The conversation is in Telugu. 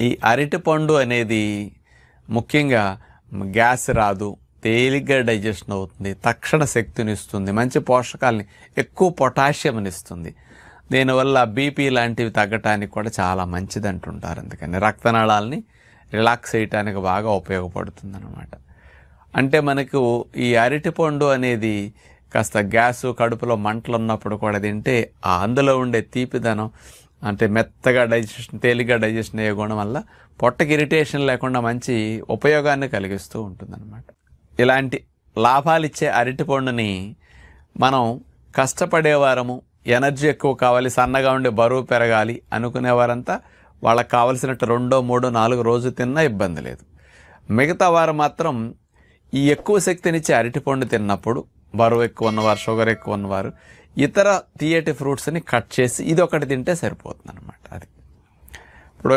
ఈ అరటిపండు అనేది ముఖ్యంగా గ్యాస్ రాదు, తేలిగ్గా డైజెషన్ అవుతుంది, తక్షణ శక్తిని ఇస్తుంది, మంచి పోషకాలని, ఎక్కువ పొటాషియంని ఇస్తుంది. దీనివల్ల బీపీ లాంటివి తగ్గటానికి కూడా చాలా మంచిది అంటుంటారు. అందుకని రక్తనాళాలని రిలాక్స్ చేయటానికి బాగా ఉపయోగపడుతుంది అన్నమాట. అంటే మనకు ఈ అరటిపండు అనేది కాస్త గ్యాసు, కడుపులో మంటలు ఉన్నప్పుడు కూడా తింటే అందులో ఉండే తీపిదనం, అంటే మెత్తగా డైజెషన్, తేలిగ్గా డైజెషన్ అయ్యే గుణం వల్ల పొట్టకి ఇరిటేషన్ లేకుండా మంచి ఉపయోగాన్ని కలిగిస్తూ ఉంటుందన్నమాట. ఇలాంటి లాభాలిచ్చే అరటిపండుని మనం కష్టపడేవారము, ఎనర్జీ ఎక్కువ కావాలి, సన్నగా ఉండే బరువు పెరగాలి అనుకునేవారంతా వాళ్ళకి కావలసినట్టు 2, 3, 4 రోజు తిన్నా ఇబ్బంది లేదు. మిగతా వారు మాత్రం ఈ ఎక్కువ శక్తినిచ్చే అరటిపండు తిన్నప్పుడు బరువు ఎక్కువ ఉన్నవారు, షుగర్ ఎక్కువ ఉన్నవారు ఇతర తీయటి ఫ్రూట్స్ని కట్ చేసి ఇది ఒకటి తింటే సరిపోతుంది అన్నమాట. అది ఇప్పుడు